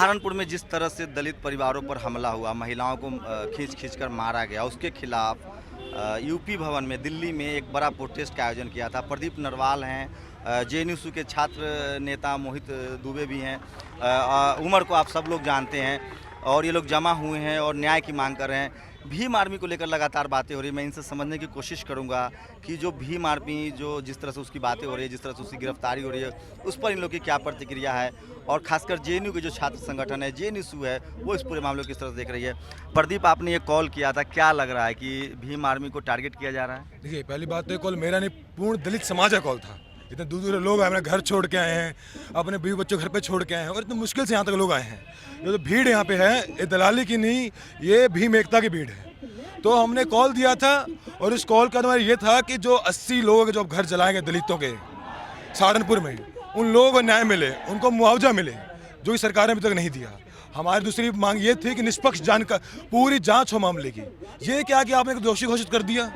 सहारनपुर में जिस तरह से दलित परिवारों पर हमला हुआ, महिलाओं को खींच कर मारा गया, उसके खिलाफ यूपी भवन में दिल्ली में एक बड़ा प्रोटेस्ट का आयोजन किया था। प्रदीप नरवाल हैं, जेएनयू के छात्र नेता मोहित दुबे भी हैं, उमर को आप सब लोग जानते हैं, और ये लोग जमा हुए हैं और न्याय की मांग कर रहे हैं। भीम आर्मी को लेकर लगातार बातें हो रही है। मैं इनसे समझने की कोशिश करूंगा कि जो भीम आर्मी जो जिस तरह से उसकी बातें हो रही है, जिस तरह से उसकी गिरफ्तारी हो रही है, उस पर इन लोग की क्या प्रतिक्रिया है, और खासकर जेएनयू के जो छात्र संगठन है जेएनयू है, वो इस पूरे मामले को किस तरह से देख रही है। प्रदीप, आपने ये कॉल किया था, क्या लग रहा है कि भीम आर्मी को टारगेट किया जा रहा है? देखिए, पहली बात तो ये कॉल मेरा नहीं, पूर्ण दलित समाज का कॉल था। इतने दूर दूर लोग अपने घर छोड़ के आए हैं, अपने बीवी बच्चों घर पे छोड़ के आए हैं, और इतनी मुश्किल से यहाँ तक लोग आए हैं। ये तो भीड़ यहाँ पे है, ये दलाली की नहीं, ये भीम एकता की भीड़ है। तो हमने कॉल दिया था, और इस कॉल का हमारा ये था कि जो 80 लोग जो अब घर जलाए गए दलितों के सहारनपुर में, उन लोगों को न्याय मिले, उनको मुआवजा मिले, जो कि सरकार ने अभी तक नहीं दिया। हमारी दूसरी मांग ये थी कि निष्पक्ष पूरी जांच हो मामले की। ये क्या कि आपने दोषी घोषित कर दिया,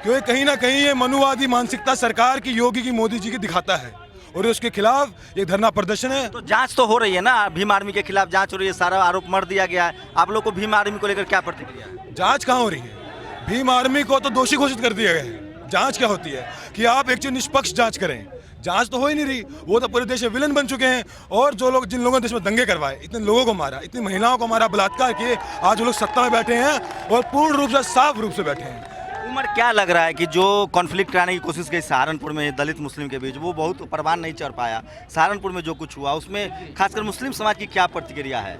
क्योंकि कहीं ना कहीं ये मनुवादी मानसिकता सरकार की, योगी की, मोदी जी की दिखाता है, और उसके खिलाफ एक धरना प्रदर्शन है। तो जांच तो हो रही है ना, भीम आर्मी के खिलाफ जांच हो रही है, सारा आरोप मर दिया गया है। आप लोग को भीम आर्मी को लेकर क्या प्रतिक्रिया है? जांच कहाँ हो रही है? भीम आर्मी को तो दोषी घोषित कर दिया गया है। जांच क्या होती है कि आप एक चीज निष्पक्ष जांच करें, जांच तो हो ही नहीं रही। वो तो पूरे देश में विलन बन चुके हैं, और जो लोग, जिन लोगों ने देश में दंगे करवाए, इतने लोगों को मारा, इतनी महिलाओं को मारा, बलात्कार किए, आज वो लोग सत्ता में बैठे हैं, और पूर्ण रूप से साफ रूप से बैठे हैं। उमर, क्या लग रहा है कि जो कॉन्फ्लिक्ट कराने की कोशिश की सहारनपुर में दलित मुस्लिम के बीच, वो बहुत परवान नहीं चढ़ पाया? सहारनपुर में जो कुछ हुआ उसमें खासकर मुस्लिम समाज की क्या प्रतिक्रिया है?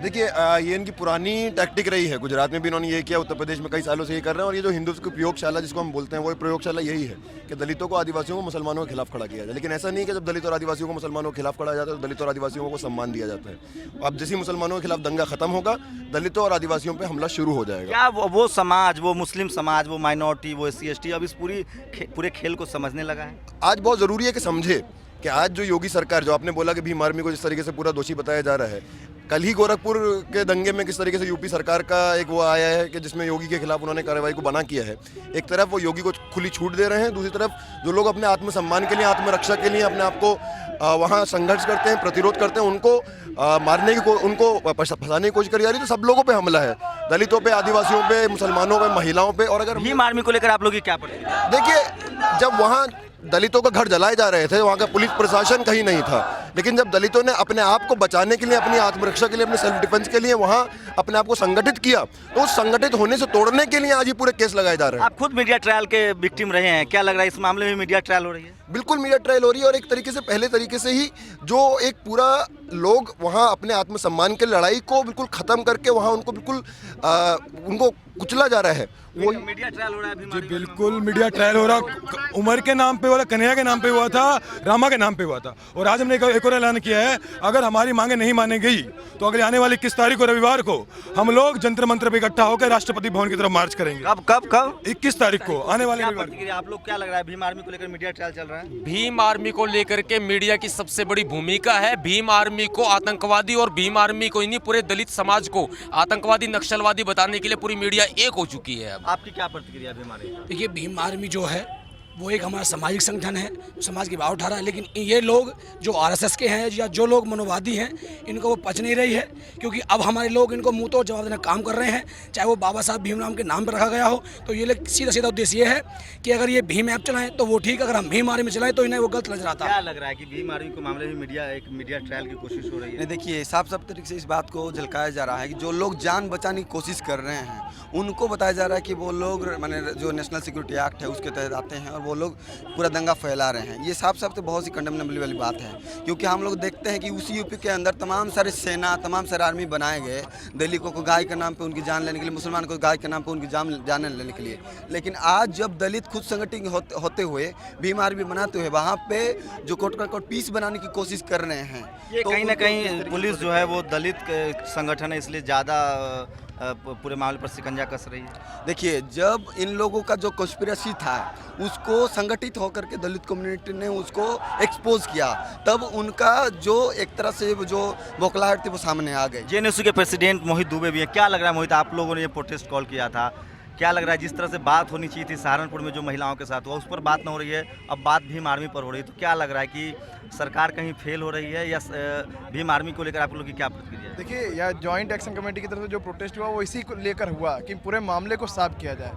देखिए, ये इनकी पुरानी टैक्टिक रही है। गुजरात में भी इन्होंने ये किया, उत्तर प्रदेश में कई सालों से ये कर रहे हैं, और ये जो हिंदू की प्रयोगशाला जिसको हम बोलते हैं, वो प्रयोगशाला यही है कि दलितों को, आदिवासियों को मुसलमानों के खिलाफ खड़ा किया जाए। लेकिन ऐसा नहीं कि जब दलित और आदिवासियों को मुसलमानों के खिलाफ खड़ा जाता है तो दलित और आदिवासियों को सम्मान दिया जाता है। अब जैसे मुसलमानों के खिलाफ दंगा खत्म होगा, दलितों और आदिवासियों पर हमला शुरू हो जाएगा। क्या वो समाज, वो मुस्लिम समाज, वो माइनॉरिटी, वो SC ST अब इस पूरे खेल को समझने लगा है? आज बहुत ज़रूरी है कि समझे कि आज जो योगी सरकार, जो आपने बोला कि भीम आर्मी को जिस तरीके से पूरा दोषी बताया जा रहा है, कल ही गोरखपुर के दंगे में किस तरीके से यूपी सरकार का एक वो आया है कि जिसमें योगी के खिलाफ उन्होंने कार्रवाई को बना किया है। एक तरफ वो योगी को खुली छूट दे रहे हैं, दूसरी तरफ जो लोग अपने आत्मसम्मान के लिए, आत्मरक्षा के लिए अपने आप को वहाँ संघर्ष करते हैं, प्रतिरोध करते हैं, उनको मारने की, उनको फंसाने की कोशिश करी जा रही है। तो सब लोगों पे हमला है, दलितों पे, आदिवासियों पे, मुसलमानों पे, महिलाओं पे। और अगर भीम आर्मी को लेकर आप लोग की क्या प्रतिक्रिया? देखिए, जब वहाँ दलितों का घर जलाए जा रहे थे, वहाँ का पुलिस प्रशासन कहीं नहीं था, लेकिन जब दलितों ने अपने आप को बचाने के लिए, अपनी आत्मरक्षा के लिए, अपने सेल्फ डिफेंस के लिए वहाँ अपने आप को संगठित किया, तो उस संगठित होने से तोड़ने के लिए आज ये पूरे केस लगाए जा रहे हैं। आप खुद मीडिया ट्रायल के विक्टिम रहे हैं, क्या लग रहा है इस मामले में मीडिया ट्रायल हो रही है? बिल्कुल मीडिया ट्रायल हो रही है, और एक तरीके से पहले तरीके से ही जो एक पूरा लोग वहाँ अपने आत्मसम्मान के लड़ाई को बिल्कुल ख़त्म करके वहाँ उनको बिल्कुल उनको कुचला जा रहा है। वो मीडिया ट्रायल हो रहा है जी, बिल्कुल मीडिया ट्रायल हो रहा। उमर के नाम पे हुआ था, कन्हैया के नाम पे हुआ था, रामा के नाम पे हुआ था, और आज हमने एक और ऐलान किया है, अगर हमारी मांगे नहीं मानी गई तो अगले आने वाली 21 तारीख को, रविवार को, हम लोग जंतर मंत्र पे इकट्ठा होकर राष्ट्रपति भवन की तरफ मार्च करेंगे। कब? 21 तारीख को, आने वाले रविवार। आप लोग क्या लग रहा है, भीम आर्मी को लेकर मीडिया ट्रायल चल रहा है? भीम आर्मी को लेकर के मीडिया की सबसे बड़ी भूमिका है। भीम आर्मी को आतंकवादी, और भीम आर्मी को नहीं, पूरे दलित समाज को आतंकवादी, नक्सलवादी बताने के लिए पूरी मीडिया एक हो चुकी है। आपकी क्या प्रतिक्रिया भीम आर्मी? देखिए, भीम आर्मी जो है वो एक हमारा सामाजिक संगठन है, समाज की बात उठा रहा है, लेकिन ये लोग जो RSS के हैं या जो लोग मनोवादी हैं, इनको वो पच नहीं रही है, क्योंकि अब हमारे लोग इनको मुंह तोड़ जवाब देना काम कर रहे हैं। चाहे वो बाबा साहब भीमराव के नाम पर रखा गया हो, तो ये लोग सीधा उद्देश्य ये है कि अगर ये भीम ऐप चलाएं तो वो ठीक, अगर हम भीम आर्मी चलाएं तो इन्हें वो गलत नजर आता है। क्या लग रहा है कि भीम आर्मी के मामले में मीडिया ट्रायल की कोशिश हो रही है? देखिए, साफ तरीके से इस बात को झलकाया जा रहा है कि जो लोग जान बचाने की कोशिश कर रहे हैं, उनको बताया जा रहा है कि वो लोग माने जो नेशनल सिक्योरिटी एक्ट है उसके तहत आते हैं, और वो लोग पूरा दंगा फैला रहे हैं। ये साफ तो बहुत सी कंडेमनेबल वाली बात है, क्योंकि हम लोग देखते हैं कि उसी यूपी के अंदर तमाम सारे सेना, तमाम सारे आर्मी बनाए गए, दलितों को गाय के नाम पे उनकी जान लेने के लिए, मुसलमान को गाय के नाम पे उनकी जान लेने के लिए। लेकिन आज जब दलित खुद संगठित होते हुए, भीम आर्मी बनाते हुए, वहाँ पे जो कोट पीस बनाने की कोशिश कर रहे हैं, ये तो कहीं ना कहीं पुलिस जो है वो दलित संगठन है, इसलिए ज़्यादा पूरे मामले पर शिकंजा कस रही है। देखिए, जब इन लोगों का जो कॉन्स्पिरेसी था उसको संगठित होकर के दलित कम्युनिटी ने उसको एक्सपोज किया, तब उनका जो एक तरह से जो बौखलाहट थी वो सामने आ गई। जेएनयू के प्रेसिडेंट मोहित दुबे भी है, क्या लग रहा है मोहित, आप लोगों ने ये प्रोटेस्ट कॉल किया था, क्या लग रहा है, जिस तरह से बात होनी चाहिए थी सहारनपुर में जो महिलाओं के साथ हुआ उस पर बात न हो रही है, अब बात भीम आर्मी पर हो रही है, तो क्या लग रहा है कि सरकार कहीं फेल हो रही है या भीम आर्मी को लेकर आप लोगों की क्या प्रतिक्रिया है? देखिए, यह जॉइंट एक्शन कमेटी की तरफ से जो प्रोटेस्ट हुआ वो इसी को लेकर हुआ कि पूरे मामले को साफ किया जाए।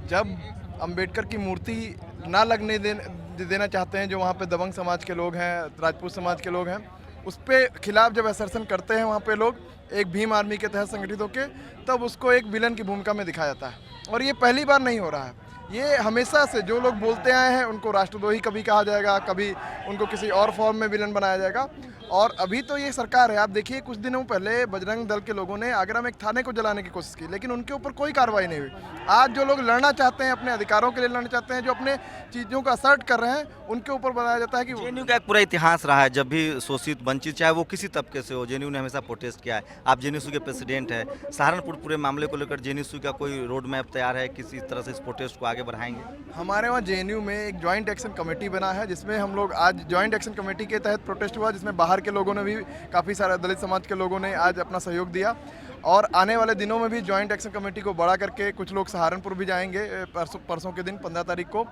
जब अंबेडकर की मूर्ति ना लगने देना चाहते हैं जो वहाँ पे दबंग समाज के लोग हैं, राजपूत समाज के लोग हैं, उस पे खिलाफ जब असर्सन करते हैं वहाँ पे लोग एक भीम आर्मी के तहत संगठित होकर, तब उसको एक विलन की भूमिका में दिखाया जाता है। और ये पहली बार नहीं हो रहा है, ये हमेशा से जो लोग बोलते आए हैं उनको राष्ट्रद्रोही कभी कहा जाएगा, कभी उनको किसी और फॉर्म में विलन बनाया जाएगा। और अभी तो ये सरकार है, आप देखिए कुछ दिनों पहले बजरंग दल के लोगों ने आगरा में एक थाने को जलाने की कोशिश की, लेकिन उनके ऊपर कोई कार्रवाई नहीं हुई। आज जो लोग लड़ना चाहते हैं, अपने अधिकारों के लिए लड़ना चाहते हैं, जो अपने चीज़ों को असर्ट कर रहे हैं, उनके ऊपर बताया जाता है कि जेएनयू का एक पूरा इतिहास रहा है, जब भी शोषित वंचित चाहे वो किसी तबके से हो, जेएनयू ने हमेशा प्रोटेस्ट किया है। आप जेएनयू के प्रेसिडेंट है, सहारनपुर पूरे मामले को लेकर जेएनयू का कोई रोड मैप तैयार है, किसी तरह से इस प्रोटेस्ट को आगे बढ़ाएंगे? हमारे वहाँ जेएनयू में एक जॉइंट एक्शन कमेटी बना है, जिसमें हम लोग आज जॉइंट एक्शन कमेटी के तहत प्रोटेस्ट हुआ, जिसमें बाहर के लोगों ने भी, काफ़ी सारे दलित समाज के लोगों ने आज अपना सहयोग दिया। और आने वाले दिनों में भी जॉइंट एक्शन कमेटी को बड़ा करके कुछ लोग सहारनपुर भी जाएंगे। परसों के दिन 15 तारीख को,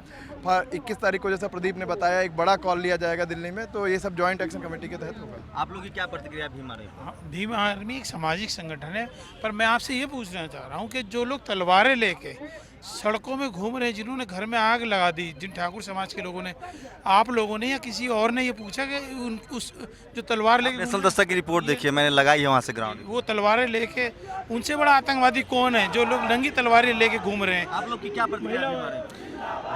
21 तारीख को जैसा प्रदीप ने बताया एक बड़ा कॉल लिया जाएगा दिल्ली में, तो ये सब जॉइंट एक्शन कमेटी के तहत होगा। आप लोगों की क्या प्रतिक्रिया भीम आर्मी पर? भीम आर्मी एक सामाजिक संगठन है, पर मैं आपसे ये पूछना चाह रहा हूँ कि जो लोग तलवारें लेके सड़कों में घूम रहे हैं, जिन्होंने घर में आग लगा दी, जिन ठाकुर समाज के लोगों ने, आप लोगों ने या किसी और ने ये पूछा कि उस जो तलवार लेके नेशनल दस्तक की रिपोर्ट देखिए, मैंने लगाई है वहाँ से ग्राउंड। वो तलवारें लेके, उनसे बड़ा आतंकवादी कौन है जो लोग नंगी तलवारें लेके घूम रहे हैं? आप लोग की क्या प्रतिक्रिया भीम आर्मी?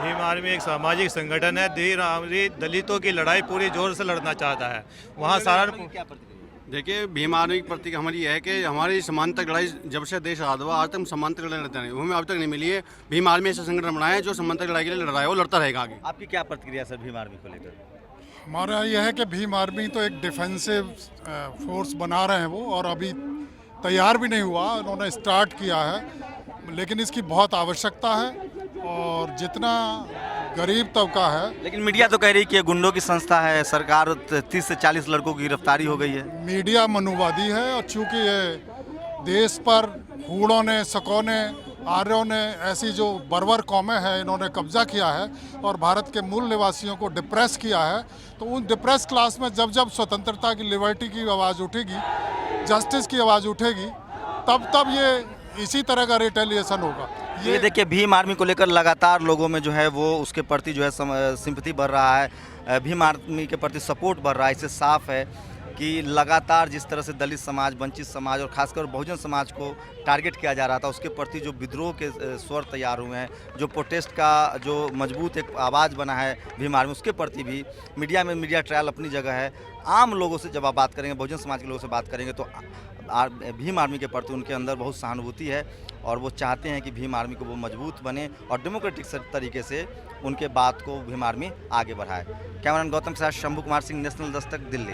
भीम आर्मी एक सामाजिक संगठन है। भीम आर्मी दलितों की लड़ाई पूरी जोर से लड़ना चाहता है। वहाँ सहारनपुर, क्या प्रतिक्रिया? देखिए, भीम आर्मी की प्रतिक्रिया हमारी यह है कि हमारी समानता लड़ाई जब से देश आज़ाद हुआ आज तक हम समानता लड़ाई लड़ते हैं, वो हमें अब तक नहीं मिली है। भीम आर्मी ऐसा संगठन बनाया है जो समानता लड़ाई के लिए लड़ रहा है, वो लड़ता रहेगा आगे। आपकी क्या प्रतिक्रिया सर भीम आर्मी को लेकर? हमारा यह है कि भीम आर्मी तो एक डिफेंसिव फोर्स बना रहे हैं वो, और अभी तैयार भी नहीं हुआ, उन्होंने स्टार्ट किया है, लेकिन इसकी बहुत आवश्यकता है। और जितना गरीब तबका है, लेकिन मीडिया तो कह रही है कि ये गुंडों की संस्था है, सरकार 30 से 40 लड़कों की गिरफ्तारी हो गई है। मीडिया मनुवादी है, और चूंकि ये देश पर हूणों ने, शकों ने, आर्यों ने, ऐसी जो बर्बर कौमें हैं, इन्होंने कब्जा किया है और भारत के मूल निवासियों को डिप्रेस किया है, तो उन डिप्रेस क्लास में जब जब स्वतंत्रता की, लिबर्टी की आवाज़ उठेगी, जस्टिस की आवाज़ उठेगी, तब ये इसी तरह का रिटेलिएशन होगा। ये देखिए, भीम आर्मी को लेकर लगातार लोगों में जो है वो उसके प्रति जो है सिंपैथी बढ़ रहा है, भीम आर्मी के प्रति सपोर्ट बढ़ रहा है। इससे साफ है कि लगातार जिस तरह से दलित समाज, वंचित समाज और खासकर बहुजन समाज को टारगेट किया जा रहा था, उसके प्रति जो विद्रोह के स्वर तैयार हुए हैं, जो प्रोटेस्ट का जो मजबूत एक आवाज़ बना है भीम आर्मी, उसके प्रति भी मीडिया में मीडिया ट्रायल अपनी जगह है। आम लोगों से जब आप बात करेंगे, बहुजन समाज के लोगों से बात करेंगे, तो भीम आर्मी के प्रति उनके अंदर बहुत सहानुभूति है और वो चाहते हैं कि भीम आर्मी को वो मजबूत बने और डेमोक्रेटिक तरीके से उनके बात को भीम आर्मी आगे बढ़ाए। कैमरामैन गौतम के साथ शंभू कुमार सिंह, नेशनल दस्तक, दिल्ली।